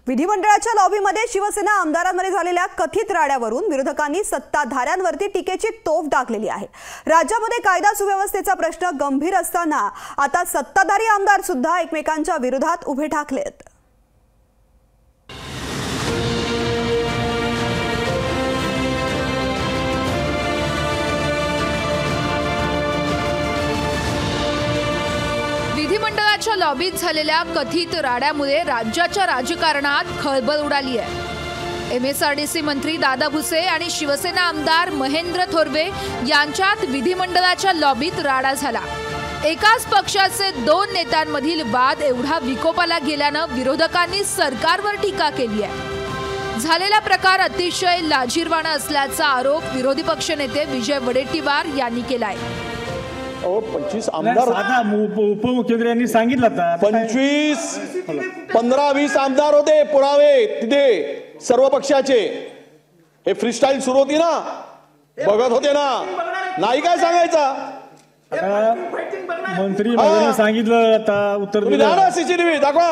विधिमंडळाच्या लॉबीमध्ये शिवसेना आमदारांमध्ये झालेल्या कथित राड्यावरून विरोधकांनी सत्ताधाऱ्यांवरती टीकेची तोफ डागलेली आहे। राज्यामध्ये कायदा सुव्यवस्थेचा प्रश्न गंभीर असताना आता सत्ताधारी आमदार सुद्धा एकमेकांच्या विरोधात उभे ठाकलेत। विधिमंडळाच्या लॉबीत झालेल्या कथित राड्यामुळे राज्याच्या राजकारणात खळबळ उडाली आहे। MSRDC मंत्री दादा भुसे आणि शिवसेना आमदार महेंद्र थोरवे यांच्यात विधिमंडळाच्या लॉबीत राडा झाला। एकाच पक्षाचे दोन नेत्यांमधील वाद एवढा विकोपाला गेल्यानं विरोधकांनी सरकारवर टीका केली आहे। झालेला प्रकार अतिशय लाजिरवाणा असल्याचा आरोप विरोधी पक्षनेते विजय वडेट्टीवार यांनी केलाय। 25 आमदार उपमुख्यमंत्र्यांनी सांगितलं होतं 25 15-20 आमदार होते पुरावे तिथे सर्व पक्षाचे। हे फ्रीस्टाईल सुरू होती ना, बघत होते ना, नाही काय सांगायचा। मंत्री महोदयांनी सांगितलं आता उत्तर दिलं। CCTV दाखवा।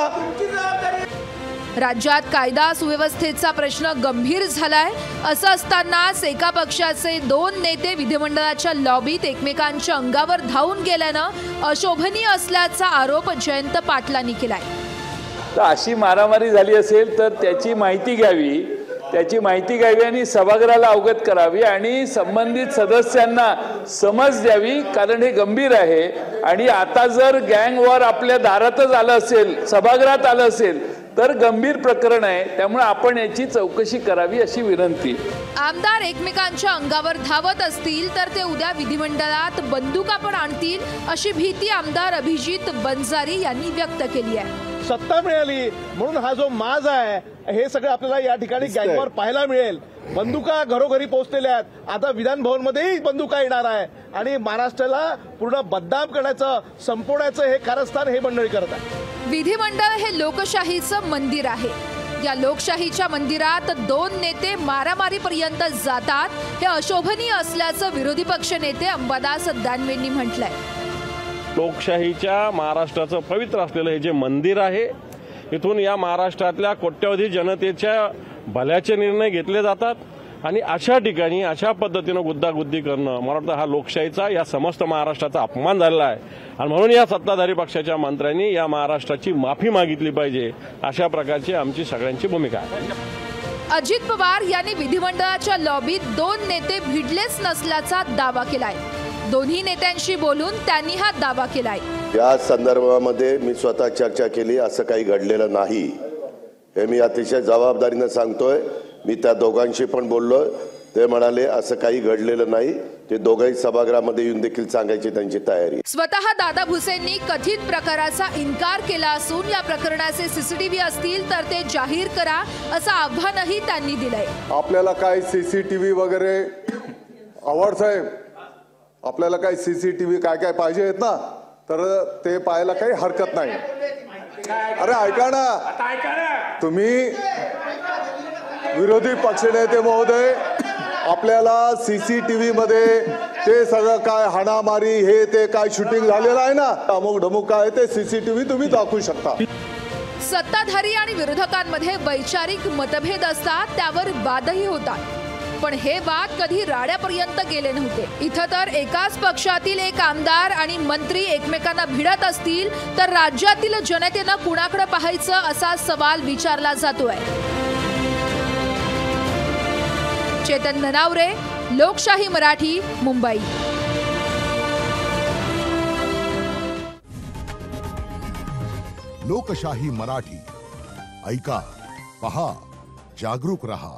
राज्यात कायदा सुव्यवस्थेचा प्रश्न गंभीर झालाय। असं असतानाच एका पक्षाचे दोन नेते विधिमंडळाच्या लॉबीत एकमेकांच्या अंगावर धावून गेल्यानं अशोभनीय असल्याचा आरोप जयंत पाटलांनी केलाय। तर अशी मारामारी झाली असेल तर त्याची माहिती घ्यावी, आणि सभागृहाला अवगत करावी आणि संबंधित सदस्यांना समज द्यावी, कारण हे गंभीर आहे। आणि आता जर गँग वॉर आपल्या दारातच आलं असेल, सभागृहात आलं असेल तर गंभीर प्रकरण आहे, त्यामुळे आपण याची चौकशी करावी अशी विनंती। आमदार एकमेकांच्या अंगावर धावत असतील तर ते उद्या विधिमंडळात बंदुका पण आणतील अशी भीती आमदार अभिजित बंजारी यांनी व्यक्त केली आहे। सत्ता मिळाली म्हणून हा जो माज आहे हे सगळं आपल्याला या ठिकाणी गँगवर पाहायला मिळेल। बंदुका घरोघरी पोहोचलेल्या आहेत। आता विधान भवन मध्येही बंदुका येणार आहे आणि महाराष्ट्राला पूर्ण बदनाम करण्याचं, संपवण्याचं हे कारस्थान हे मंडळी करत आहे। विधिमंडळ हे लोकशाहीचं मंदिर आहे। या लोकशाहीच्या मंदिरात दोन नेते मारामारीपर्यंत जातात, हे अशोभनीय असल्याचं विरोधी पक्ष नेते अंबादास दानवेंनी म्हटलंय। लोकशाहीच्या महाराष्ट्राचं पवित्र असलेलं हे जे मंदिर आहे, इथून या महाराष्ट्रातल्या कोट्यवधी जनतेच्या भल्याचे निर्णय घेतले जातात आणि अशा ठिकाणी अशा पद्धतीनं गुद्दागुद्दी करणं, मला वाटतं हा लोकशाहीचा, या समस्त महाराष्ट्राचा अपमान झालेला आहे। आणि म्हणून या सत्ताधारी पक्षाच्या मंत्र्यांनी या महाराष्ट्राची माफी मागितली पाहिजे, अशा प्रकारची आमची सगळ्यांची भूमिका आहे। अजित पवार यांनी विधिमंडळाच्या लॉबीत दोन नेते भिडलेच नसल्याचा दावा केलाय। दोन्ही नेत्यांशी बोलून त्यांनी हा दावा केलाय। या संदर्भामध्ये मी स्वतः चर्चा केली, असं काही घडलेलं नाही हे मी अतिशय जबाबदारीने सांगतोय। मी त्या दोघांशी पण बोललो, ते म्हणाले असं काही घडलेलं नाही, ते दोघंही सभागृहामध्ये येऊन देखील सांगायची त्यांची तयारी। स्वतः दादा भुसेंनी कथित प्रकाराचा इन्कार केला असून या प्रकरणाचे CCTV असतील तर ते जाहीर करा असं आव्हानही त्यांनी दिलंय। आपल्याला काय CCTV वगैरे आवड साहेब, आपल्याला काय CCTV काय पाहिजे आहेत ना, तर ते पाहायला काही हरकत नाही। अरे ऐका ना, तुम्ही विरोधी पक्षनेते महोदय, आपल्याला CCTV मध्ये ते सगळं काय हाणामारी हे ते काय शूटिंग झालेलं आहे ना, अमुक ढमुक काय ते CCTV तुम्ही दाखवू शकता। सत्ताधारी आणि विरोधकांमध्ये वैचारिक मतभेद असतात, त्यावर वादही होतात, पण हे वाद कधी राड्यापर्यंत गेले नव्हते। इथं तर एकाच पक्षातील एक आमदार आणि मंत्री एकमेकांना भिडत असतील तर राज्यातील जनतेनं कुणाकडे पाहायचं असा सवाल विचारला जातोय। चेतन धनावरे, लोकशाही मराठी, मुंबई। लोकशाही मराठी, ऐका, पहा, जागरूक रहा।